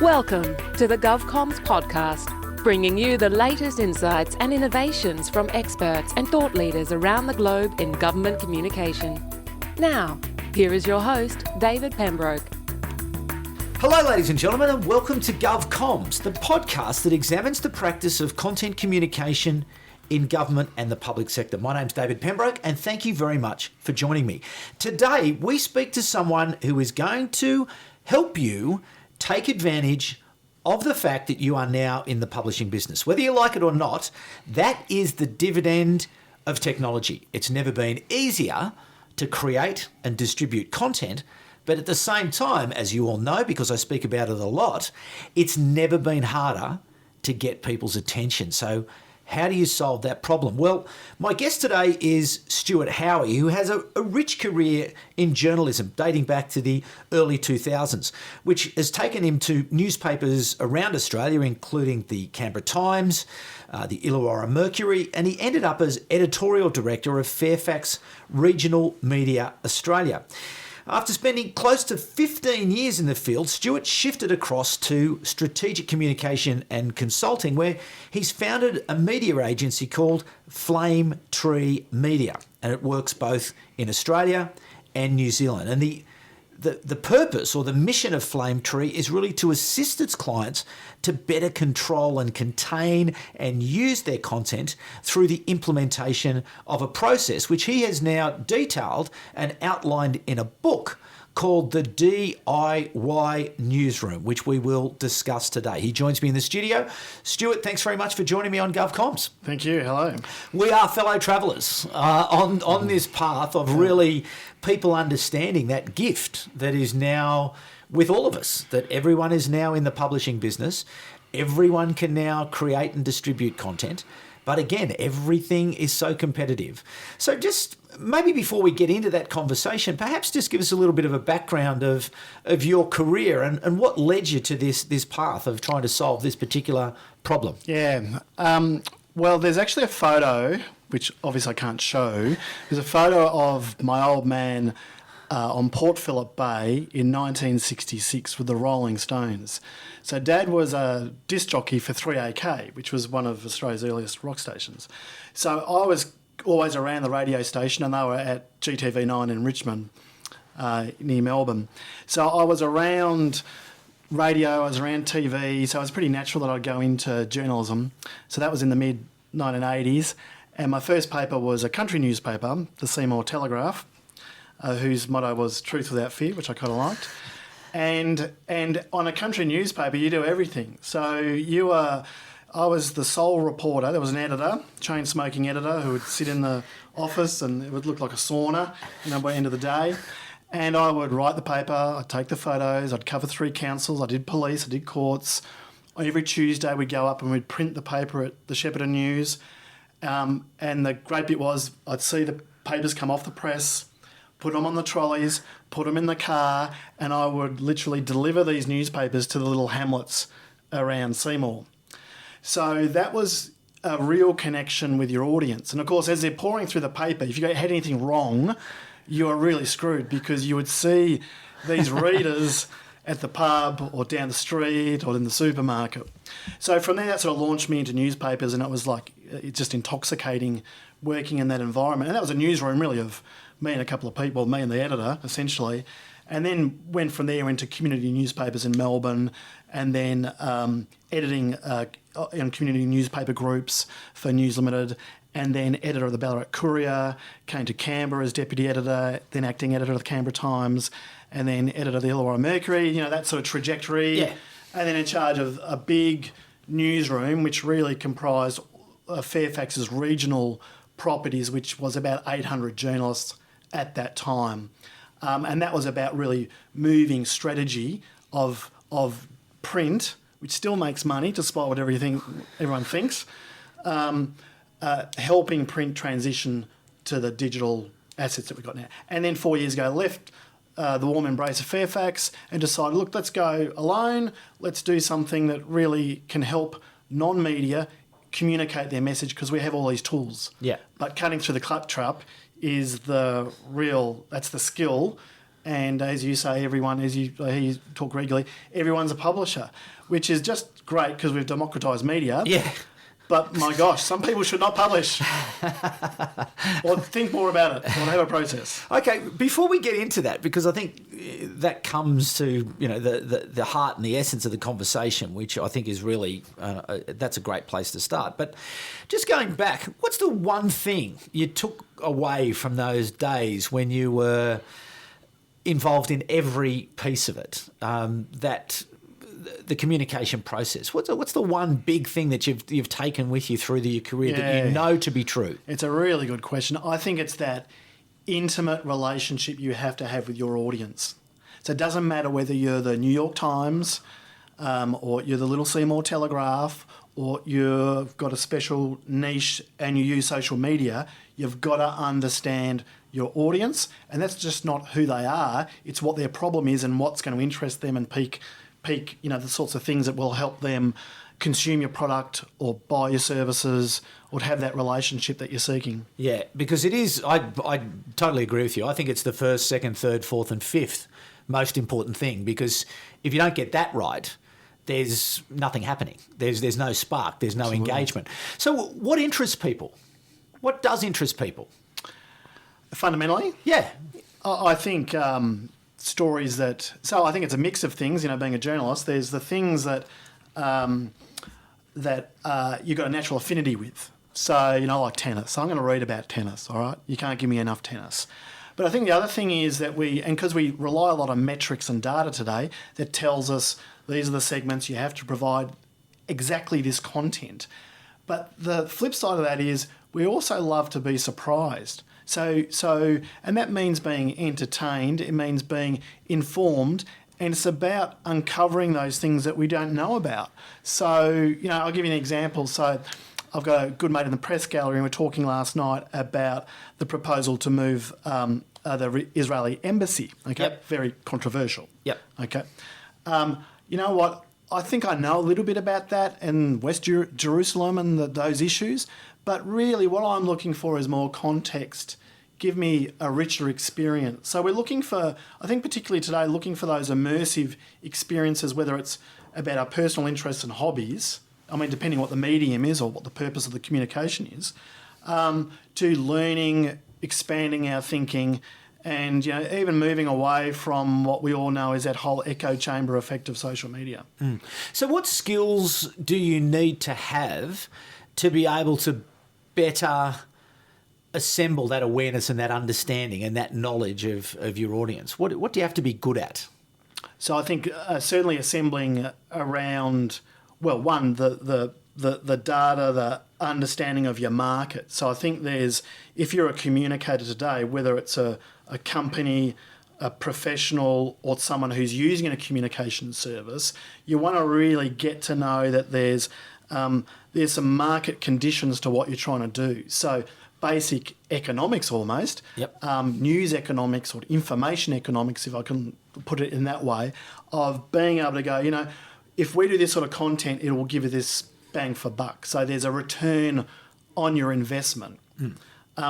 Welcome to the GovComms podcast, bringing you the latest insights and innovations from experts and thought leaders around the globe in government communication. Now, here is your host, David Pembroke. Hello, ladies and gentlemen, and welcome to GovComms, the podcast that examines the practice of content communication in government and the public sector. My name's David Pembroke, and thank you very much for joining me. Today, we speak to someone who is going to help you take advantage of the fact that you are now in the publishing business. Whether you like it or not, that is the dividend of technology. It's never been easier to create and distribute content, but at the same time, as you all know, because I speak about it a lot, it's never been harder to get people's attention. So how do you solve that problem? Well, my guest today is Stuart Howie, who has a rich career in journalism dating back to the early 2000s, which has taken him to newspapers around Australia, including the Canberra Times, the Illawarra Mercury, and he ended up as editorial director of Fairfax Regional Media Australia. After spending close to 15 years in the field, Stuart shifted across to strategic communication and consulting, where he's founded a media agency called Flame Tree Media, and it works both in Australia and New Zealand. And the purpose or the mission of Flame Tree is really to assist its clients to better control and contain and use their content through the implementation of a process which he has now detailed and outlined in a book called the DIY Newsroom, which we will discuss today. He joins me in the studio. Stuart, thanks very much for joining me on GovComms. Thank you. Hello. We are fellow travellers on this path of really people understanding that gift that is now with all of us, that everyone is now in the publishing business. Everyone can now create and distribute content. But again, everything is so competitive. So just maybe before we get into that conversation, perhaps just give us a little bit of a background of your career and what led you to this path of trying to solve this particular problem. Yeah. Well, there's actually a photo, which obviously I can't show. There's a photo of my old man on Port Phillip Bay in 1966 with the Rolling Stones. So Dad was a disc jockey for 3AK, which was one of Australia's earliest rock stations. So I was always around the radio station, and they were at GTV9 in Richmond, near Melbourne. So I was around radio, I was around TV, so it was pretty natural that I'd go into journalism. So that was in the mid-1980s. And my first paper was a country newspaper, the Seymour Telegraph, whose motto was truth without fear, which I kind of liked. And on a country newspaper, you do everything. So I was the sole reporter. There was an editor, chain-smoking editor, who would sit in the office and it would look like a sauna, by the end of the day. And I would write the paper, I'd take the photos, I'd cover 3 councils, I did police, I did courts. Every Tuesday we'd go up and we'd print the paper at the Shepparton News. And the great bit was I'd see the papers come off the press, put them on the trolleys, put them in the car, and I would literally deliver these newspapers to the little hamlets around Seymour. So that was a real connection with your audience. And of course, as they're pouring through the paper, if you had anything wrong, you were really screwed, because you would see these readers at the pub or down the street or in the supermarket. So from there, that sort of launched me into newspapers, and it was like it's just intoxicating working in that environment. And that was a newsroom really of me and a couple of people, me and the editor, essentially. And then went from there into community newspapers in Melbourne, and then editing in community newspaper groups for News Limited, and then editor of the Ballarat Courier, came to Canberra as deputy editor, then acting editor of the Canberra Times, and then editor of the Illawarra Mercury, that sort of trajectory. Yeah. And then in charge of a big newsroom, which really comprised Fairfax's regional properties, which was about 800 journalists at that time. And that was about really moving strategy of print, which still makes money despite what everyone thinks, helping print transition to the digital assets that we've got now. And then 4 years ago, left the warm embrace of Fairfax and decided, look, let's go alone. Let's do something that really can help non-media communicate their message, because we have all these tools. Yeah. But cutting through the claptrap is that's the skill And as you say, as you hear you talk regularly, everyone's a publisher, which is just great because we've democratised media. Yeah. But my gosh, some people should not publish or think more about it or have a process. Okay, before we get into that, because I think that comes to the heart and the essence of the conversation, which I think is really that's a great place to start. But just going back, what's the one thing you took away from those days when you were involved in every piece of it? The communication process. What's the one big thing that you've taken with you through your career that you know to be true? It's a really good question. I think it's that intimate relationship you have to have with your audience. So it doesn't matter whether you're the New York Times or you're the Little Seymour Telegraph or you've got a special niche and you use social media, you've got to understand your audience, and that's just not who they are, it's what their problem is and what's going to interest them and pique the sorts of things that will help them consume your product or buy your services or to have that relationship that you're seeking. Yeah, because it is, I totally agree with you. I think it's the first, second, third, fourth and fifth most important thing, because if you don't get that right, there's nothing happening. There's no spark, there's no Absolutely. engagement. So what interests people? What does interest people? Fundamentally? Yeah. I think stories that... So I think it's a mix of things, being a journalist. There's the things that you've got a natural affinity with. So, like tennis. So I'm going to read about tennis, all right? You can't give me enough tennis. But I think the other thing is that because we rely a lot on metrics and data today, that tells us these are the segments you have to provide exactly this content. But the flip side of that is we also love to be surprised. So, and that means being entertained, it means being informed, and it's about uncovering those things that we don't know about. So, I'll give you an example. So I've got a good mate in the press gallery, and we were talking last night about the proposal to move the Israeli embassy. Okay, Yep. Very controversial. Yep. Okay. You know what? I think I know a little bit about that and West Jerusalem and those issues, but really what I'm looking for is more context. Give me a richer experience. So we're looking for, I think particularly today, looking for those immersive experiences, whether it's about our personal interests and hobbies, depending what the medium is or what the purpose of the communication is, to learning, expanding our thinking, and even moving away from what we all know is that whole echo chamber effect of social media. Mm. So what skills do you need to have to be able to better assemble that awareness and that understanding and that knowledge of your audience? What do you have to be good at? So I think certainly assembling around, well, one, the data, the understanding of your market. So I think if you're a communicator today, whether it's a company, a professional or someone who's using a communication service, you want to really get to know that there's some market conditions to what you're trying to do. So basic economics almost, Yep. News economics or information economics, if I can put it in that way, of being able to go, if we do this sort of content, it will give you this bang for buck. So there's a return on your investment,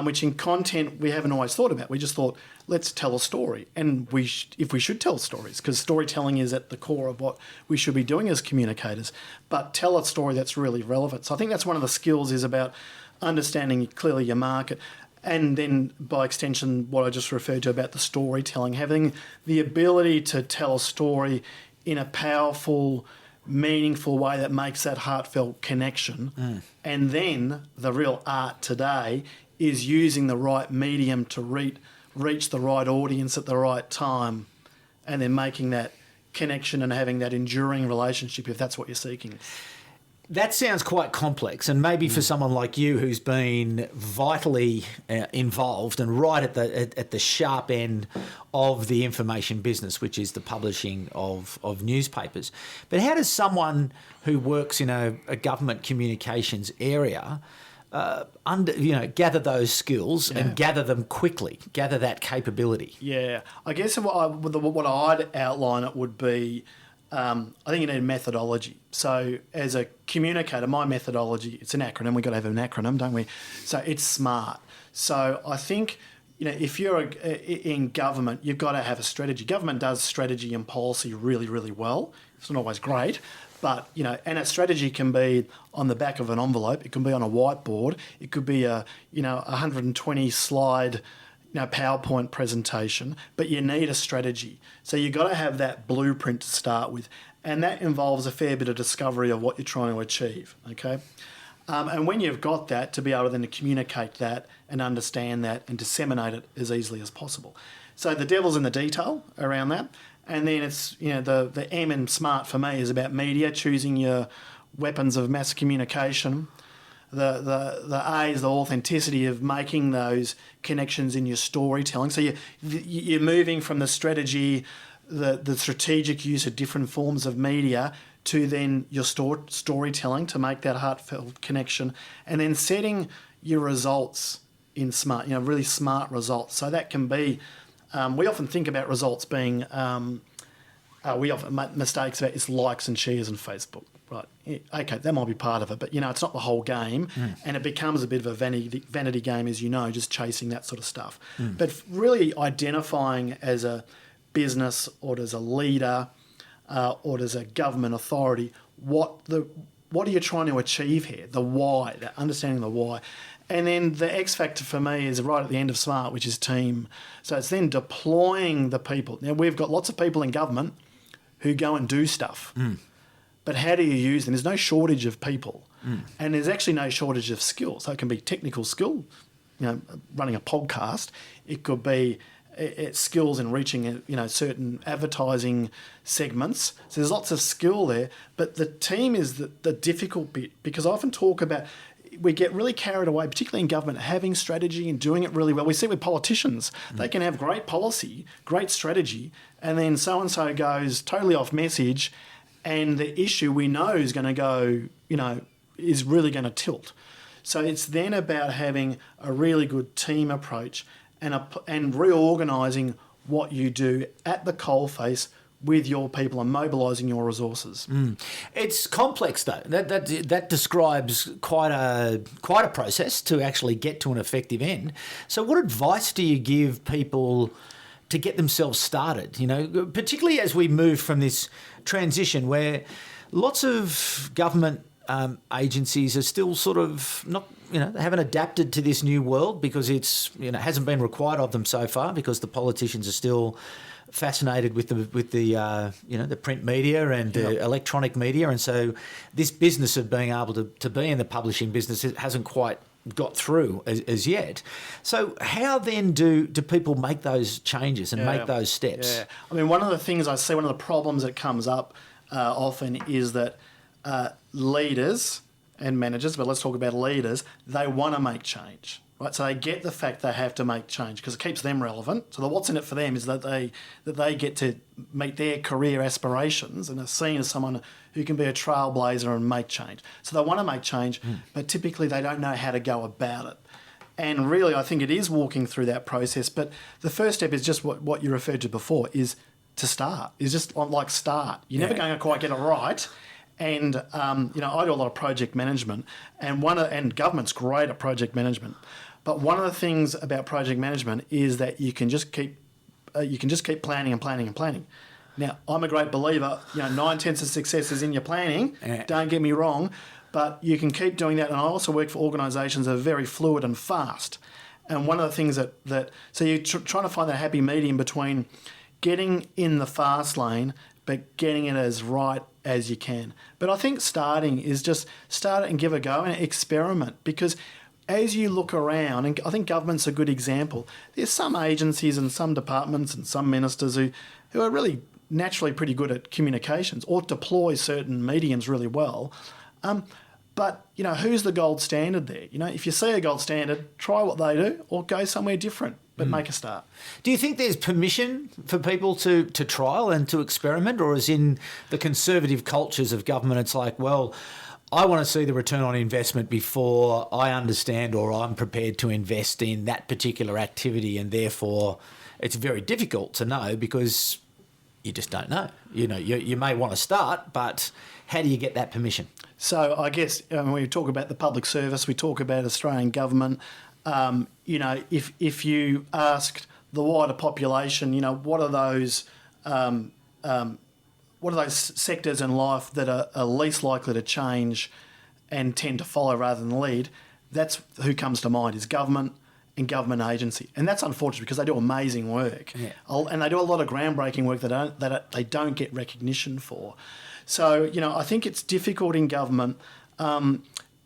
which in content we haven't always thought about. We just thought, let's tell a story. And if we should tell stories, because storytelling is at the core of what we should be doing as communicators, but tell a story that's really relevant. So I think that's one of the skills is about understanding clearly your market. And then by extension, what I just referred to about the storytelling, having the ability to tell a story in a powerful, meaningful way that makes that heartfelt connection. And then the real art today is using the right medium to reach the right audience at the right time, and then making that connection and having that enduring relationship if that's what you're seeking. That sounds quite complex, and maybe for someone like you who's been vitally involved and right at the sharp end of the information business, which is the publishing of newspapers. But how does someone who works in a government communications area gather those skills and gather them quickly, gather that capability? Yeah, I guess what I'd outline it would be, I think you need methodology. So as a communicator, my methodology, it's an acronym. We've got to have an acronym, don't we? So it's SMART. So I think if you're in government, you've got to have a strategy. Government does strategy and policy really, really well. It's not always great, but, and a strategy can be on the back of an envelope. It can be on a whiteboard. It could be a 120 slide, PowerPoint presentation, but you need a strategy. So you've got to have that blueprint to start with. And that involves a fair bit of discovery of what you're trying to achieve, okay? And when you've got that, to be able then to communicate that and understand that and disseminate it as easily as possible. So the devil's in the detail around that. And then it's, the M in SMART for me is about media, choosing your weapons of mass communication. The A is the authenticity of making those connections in your storytelling. So you're moving from the strategy, the strategic use of different forms of media to then your storytelling to make that heartfelt connection, and then setting your results in SMART, really smart results. So that can be, we often think about results being, we often make mistakes about it's likes and shares on Facebook. Right. Okay, that might be part of it, but, it's not the whole game, and it becomes a bit of a vanity game, as you know, just chasing that sort of stuff. But really identifying as a business or as a leader or as a government authority, what are you trying to achieve here? The why, understanding the why. And then the X factor for me is right at the end of SMART, which is team. So it's then deploying the people. Now, we've got lots of people in government who go and do stuff. But how do you use them? There's no shortage of people. And there's actually no shortage of skills. So it can be technical skill, running a podcast. It could be skills in reaching, certain advertising segments. So there's lots of skill there. But the team is the difficult bit, because I often talk about, we get really carried away, particularly in government, having strategy and doing it really well. We see with politicians, they can have great policy, great strategy, and then so-and-so goes totally off message, and the issue we know is going to go, is really going to tilt. So it's then about having a really good team approach and reorganising what you do at the coalface with your people and mobilising your resources. It's complex, though. That describes quite a process to actually get to an effective end. So what advice do you give people to get themselves started, particularly as we move from this transition where lots of government agencies are still sort of not, they haven't adapted to this new world because it's, hasn't been required of them so far, because the politicians are still fascinated with the print media and the electronic media, and so this business of being able to be in the publishing business hasn't quite got through as yet. So how then do people make those changes and make those steps? Yeah. I mean, one of the things I see, one of the problems that comes up often is that leaders and managers, but let's talk about leaders, they want to make change. Right, so they get the fact they have to make change because it keeps them relevant. So what's in it for them is that they get to meet their career aspirations and are seen as someone who can be a trailblazer and make change. So they want to make change, but typically they don't know how to go about it. And really, I think it is walking through that process. But the first step is just what you referred to before, is to start. Is just like start. You're never going to quite get it right. And I do a lot of project management, and government's great at project management. But one of the things about project management is that you can just keep planning and planning and planning. Now, I'm a great believer, 9/10 of success is in your planning. Don't get me wrong, but you can keep doing that. And I also work for organisations that are very fluid and fast. And one of the things so you're trying to find that happy medium between getting in the fast lane, but getting it as right as you can. But I think starting is just start it and give it a go and experiment, because as you look around, and I think government's a good example, there's some agencies and some departments and some ministers who are really naturally pretty good at communications or deploy certain mediums really well. But, who's the gold standard there? If you see a gold standard, try what they do or go somewhere different, but make a start. Do you think there's permission for people to trial and to experiment, or is in the conservative cultures of government, it's like, well, I want to see the return on investment before I understand or I'm prepared to invest in that particular activity, and therefore it's very difficult to know because you just don't know. You may want to start, but how do you get that permission? So I guess when we talk about the public service, we talk about Australian government, If you asked the wider population, what are those sectors in life that are least likely to change and tend to follow rather than lead, that's who comes to mind, is government and government agency. And that's unfortunate because they do amazing work. Yeah. And they do a lot of groundbreaking work that they don't get recognition for. So, I think it's difficult in government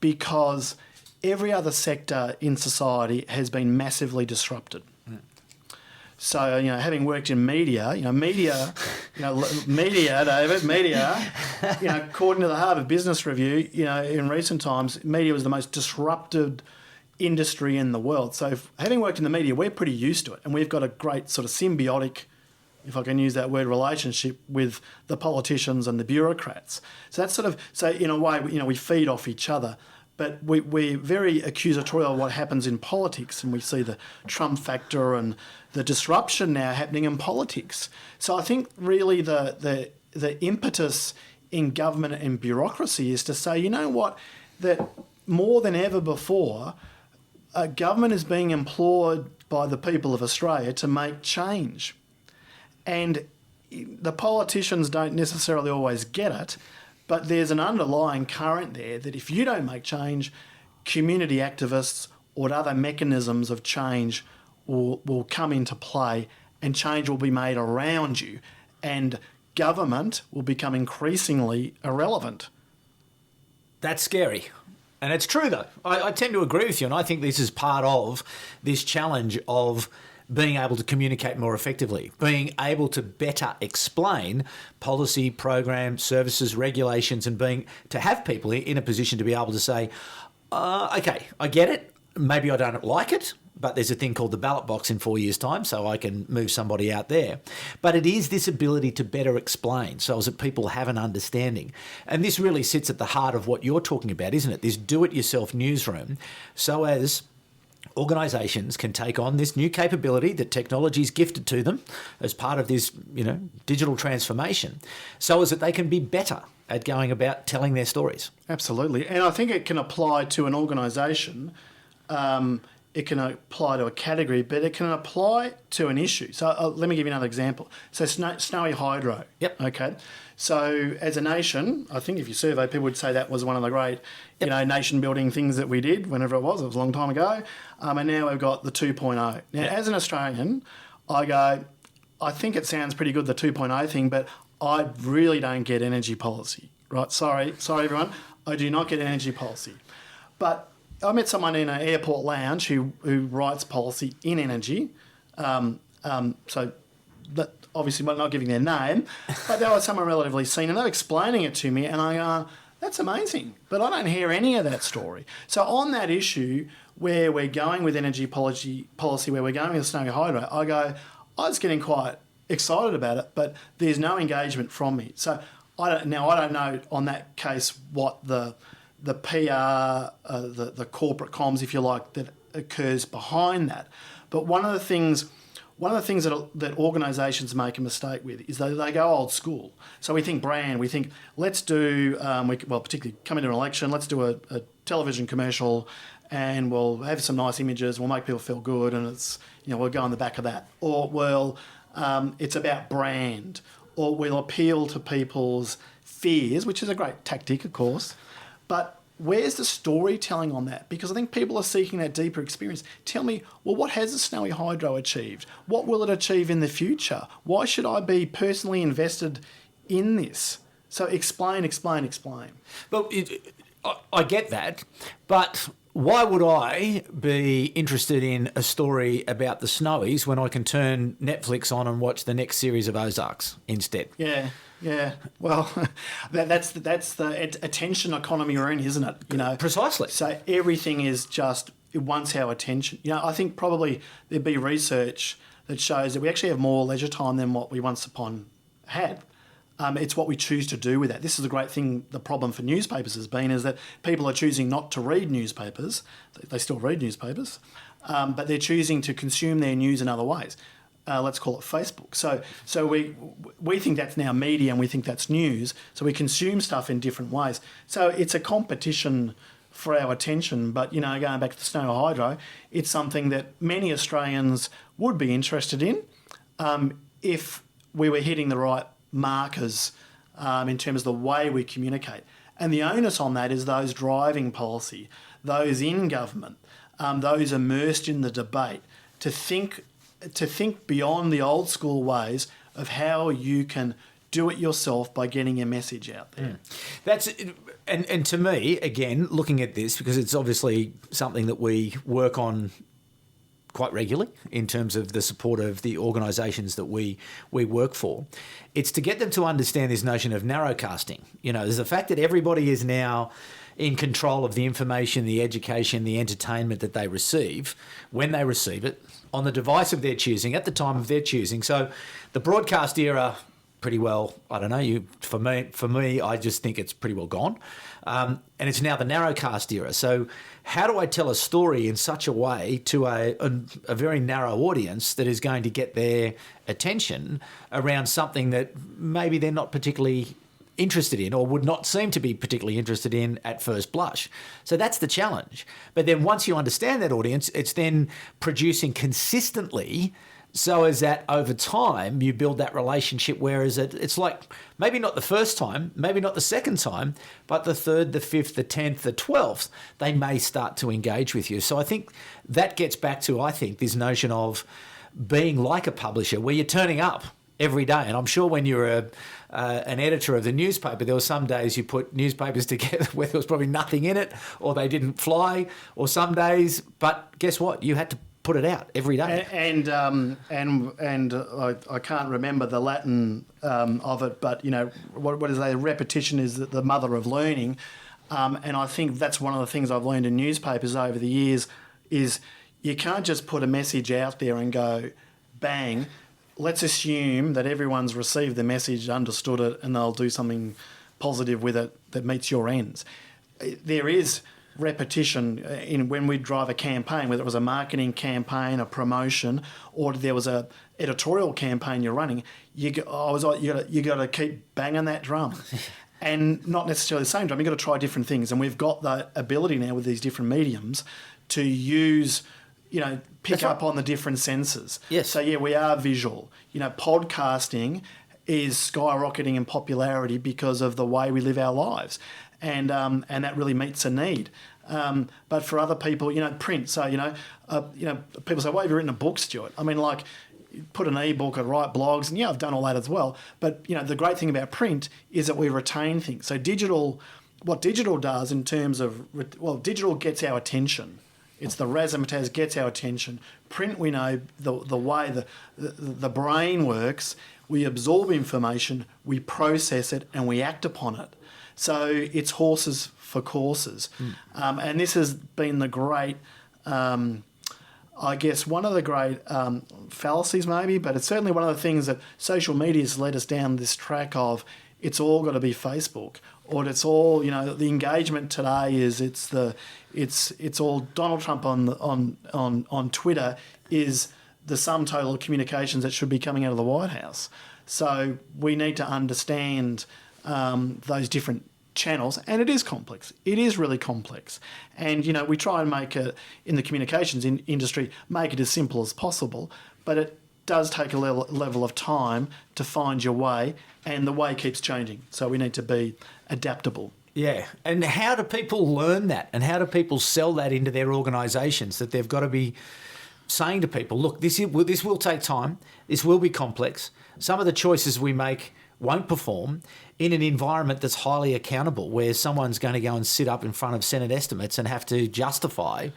because every other sector in society has been massively disrupted. So, having worked in media, media, according to the Harvard Business Review, in recent times, media was the most disrupted industry in the world. So, having worked in the media, we're pretty used to it, and we've got a great sort of symbiotic, if I can use that word, relationship with the politicians and the bureaucrats. So in a way, we feed off each other. But we're very accusatorial of what happens in politics, and we see the Trump factor and the disruption now happening in politics. So I think really the impetus in government and bureaucracy is to say, that more than ever before, government is being implored by the people of Australia to make change. And the politicians don't necessarily always get it, but there's an underlying current there that if you don't make change, community activists or other mechanisms of change will come into play, and change will be made around you, and government will become increasingly irrelevant. That's scary. And it's true, though. I tend to agree with you, and I think this is part of this challenge of being able to communicate more effectively, being able to better explain policy, program, services, regulations, and to have people in a position to be able to say, okay, I get it. Maybe I don't like it, but there's a thing called the ballot box in 4 years' time, so I can move somebody out there. But it is this ability to better explain so as that people have an understanding. And this really sits at the heart of what you're talking about, isn't it? This do-it-yourself newsroom, so as organisations can take on this new capability that technology's gifted to them as part of this, digital transformation, so as that they can be better at going about telling their stories. Absolutely. And I think it can apply to an organisation. It can apply to a category, but it can apply to an issue. So let me give you another example. So snowy hydro. Yep. Okay. So as a nation, I think if you survey, people would say that was one of the great, nation-building things that we did, whenever it was a long time ago. And now we've got the 2.0. Now, as an Australian, I think it sounds pretty good, the 2.0 thing, but I really don't get energy policy, right? Sorry, everyone. I do not get energy policy. But I met someone in an airport lounge who writes policy in energy. So that obviously not giving their name, but they were someone relatively senior, and they were explaining it to me, and I go, that's amazing, but I don't hear any of that story. So on that issue where we're going with energy policy, where we're going with snowy hydro, I was getting quite excited about it, but there's no engagement from me. So I don't know on that case what the PR, the corporate comms, if you like, that occurs behind that. But one of the things that organisations make a mistake with is they go old school. So we think brand, we think let's do, particularly come into an election, let's do a television commercial and we'll have some nice images, we'll make people feel good, and it's, we'll go on the back of that. Or it's about brand, or we'll appeal to people's fears, which is a great tactic, of course. But where's the storytelling on that? Because I think people are seeking that deeper experience. Tell me, well, what has the snowy hydro achieved? What will it achieve in the future? Why should I be personally invested in this? So explain. Well, I get that, but why would I be interested in a story about the Snowies when I can turn Netflix on and watch the next series of Ozarks instead? Yeah. Well, that's the attention economy we're in, isn't it? Precisely. So everything is just, it wants our attention. I think probably there'd be research that shows that we actually have more leisure time than what we once upon had. It's what we choose to do with that. This is the great thing, the problem for newspapers has been, is that people are choosing not to read newspapers. They still read newspapers, but they're choosing to consume their news in other ways. Let's call it Facebook. So we think that's now media and we think that's news. So we consume stuff in different ways. So it's a competition for our attention. But, going back to the snow hydro, it's something that many Australians would be interested in if we were hitting the right markers in terms of the way we communicate. And the onus on that is those driving policy, those in government, those immersed in the debate, to think beyond the old school ways of how you can do it yourself by getting your message out there. And to me, again, looking at this, because it's obviously something that we work on quite regularly in terms of the support of the organisations that we work for, it's to get them to understand this notion of narrowcasting. There's the fact that everybody is now in control of the information, the education, the entertainment that they receive, when they receive it, on the device of their choosing, at the time of their choosing. So the broadcast era, pretty well, I don't know, for me, I just think it's pretty well gone. And it's now the narrowcast era. So how do I tell a story in such a way to a very narrow audience that is going to get their attention around something that maybe they're not particularly interested in or would not seem to be particularly interested in at first blush? So that's the challenge. But then once you understand that audience, it's then producing consistently so as that over time you build that relationship, whereas it's like maybe not the first time, maybe not the second time, but the third, the fifth, the 10th, the 12th, they may start to engage with you. So I think that gets back to, this notion of being like a publisher where you're turning up every day. And I'm sure when you're an editor of the newspaper, there were some days you put newspapers together where there was probably nothing in it or they didn't fly, or some days, but guess what? You had to put it out every day. And I can't remember the Latin of it, but what is a repetition is the mother of learning, and I think that's one of the things I've learned in newspapers over the years is you can't just put a message out there and go bang. Let's assume that everyone's received the message, understood it, and they'll do something positive with it that meets your ends. There is repetition in when we drive a campaign, whether it was a marketing campaign, a promotion, or there was a editorial campaign you're running. You got to keep banging that drum, and not necessarily the same drum. You got to try different things, and we've got the ability now with these different mediums to use, pick up on the different senses. Yes. So we are visual. Podcasting is skyrocketing in popularity because of the way we live our lives. And that really meets a need. But for other people, print. So, people say, "Well, have you written a book, Stuart?" I mean, like, put an e-book or write blogs, and I've done all that as well. But, the great thing about print is that we retain things. So what digital does in terms of, digital gets our attention. It's the razzmatazz gets our attention. Print, we know the way the brain works. We absorb information, we process it, and we act upon it. So it's horses for courses. And this has been the great, one of the great fallacies maybe, but it's certainly one of the things that social media has led us down this track of it's all got to be Facebook, or it's all, the engagement today is it's all Donald Trump on Twitter is the sum total of communications that should be coming out of the White House. So we need to understand those different channels, and it is complex. It is really complex. And, we try and make it, in the communications industry, make it as simple as possible, but it does take a level of time to find your way, and the way keeps changing. So we need to be adaptable. Yeah. And how do people learn that? And how do people sell that into their organisations, that they've got to be saying to people, look, this will take time, this will be complex, some of the choices we make won't perform in an environment that's highly accountable, where someone's going to go and sit up in front of Senate estimates and have to justify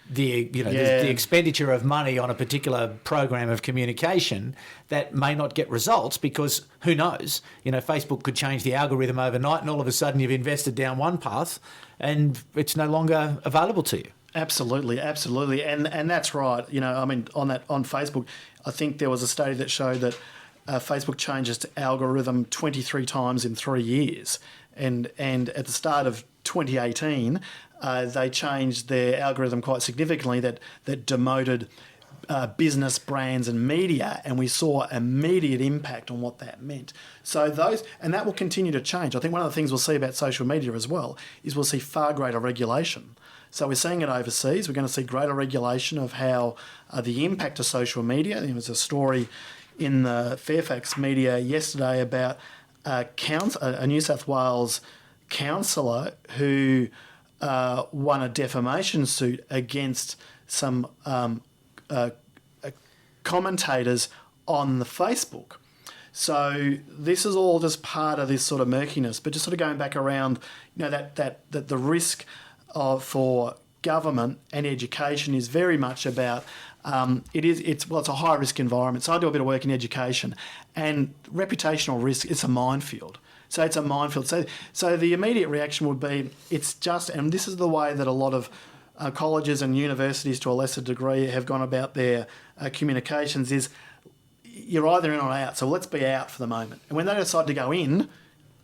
the expenditure of money on a particular program of communication that may not get results because who knows? Facebook could change the algorithm overnight, and all of a sudden you've invested down one path and it's no longer available to you. Absolutely, and that's right. on Facebook, I think there was a study that showed that Facebook changes its algorithm 23 times in 3 years, and at the start of 2018, they changed their algorithm quite significantly that demoted business, brands and media, and we saw immediate impact on what that meant. So and that will continue to change. I think one of the things we'll see about social media as well is we'll see far greater regulation. So we're seeing it overseas. We're going to see greater regulation of how the impact of social media. There was a story in the Fairfax media yesterday about a New South Wales councillor who won a defamation suit against some commentators on the Facebook. So this is all just part of this sort of murkiness, but just sort of going back around, that the risk for government and education is very much about it's a high risk environment. So I do a bit of work in education, and reputational risk is a minefield. So it's a minefield. So the immediate reaction would be and this is the way that a lot of colleges and universities to a lesser degree have gone about their communications is you're either in or out. So let's be out for the moment. And when they decide to go in,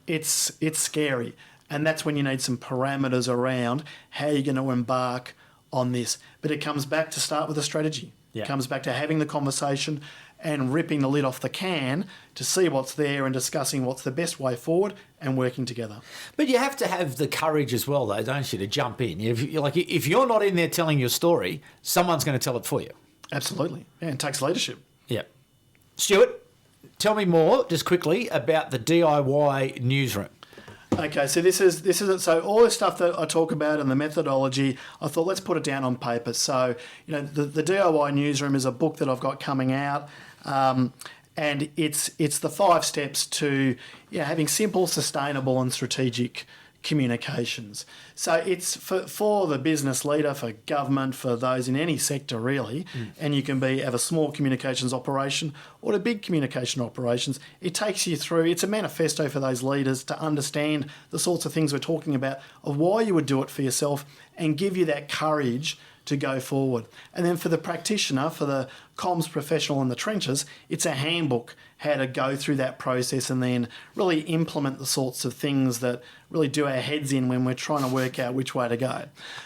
it's scary. And that's when you need some parameters around how you're going to embark on this. But it comes back to start with a strategy. Yeah. It comes back to having the conversation and ripping the lid off the can to see what's there and discussing what's the best way forward and working together. But you have to have the courage as well, though, don't you, to jump in. If you're not in there telling your story, someone's going to tell it for you. Absolutely. Yeah, it takes leadership. Yeah. Stuart, tell me more, just quickly, about the DIY newsroom. Okay, so this is it. So all this stuff that I talk about and the methodology, I thought let's put it down on paper. So the DIY newsroom is a book that I've got coming out, and it's the 5 steps to having simple, sustainable, and strategic communications. So it's for the business leader, for government, for those in any sector really, and you can have a small communications operation or a big communication operations. It takes you through, it's a manifesto for those leaders to understand the sorts of things we're talking about, of why you would do it for yourself, and give you that courage to go forward. And then for the practitioner, for the comms professional in the trenches, it's a handbook how to go through that process and then really implement the sorts of things that really do our heads in when we're trying to work out which way to go.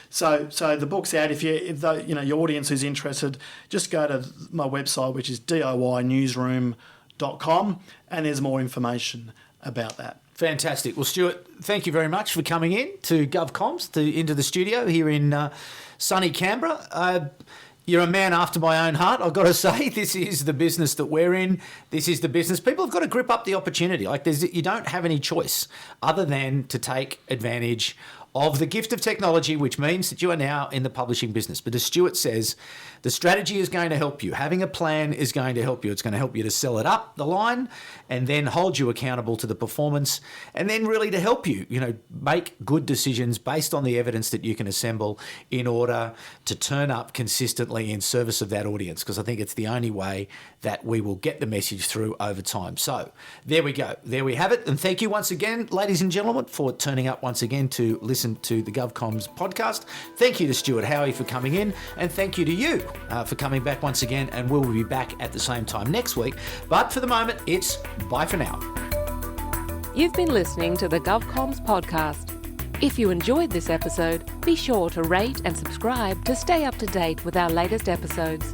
So the book's out. If your audience is interested, just go to my website, which is diynewsroom.com, and there's more information about that. Fantastic. Well, Stuart, thank you very much for coming in to GovComms, into the studio here in sunny Canberra. You're a man after my own heart, I've got to say. This is the business that we're in. This is the business. People have got to grip up the opportunity. You don't have any choice other than to take advantage of the gift of technology, which means that you are now in the publishing business. But as Stuart says, the strategy is going to help you. Having a plan is going to help you. It's going to help you to sell it up the line and then hold you accountable to the performance, and then really to help you, make good decisions based on the evidence that you can assemble in order to turn up consistently in service of that audience, because I think it's the only way that we will get the message through over time. So there we go. There we have it. And thank you once again, ladies and gentlemen, for turning up once again to listen to the GovComms podcast. Thank you to Stuart Howie for coming in, and thank you to you for coming back once again, and we'll be back at the same time next week. But for the moment, it's bye for now. You've been listening to the GovComms podcast. If you enjoyed this episode, be sure to rate and subscribe to stay up to date with our latest episodes.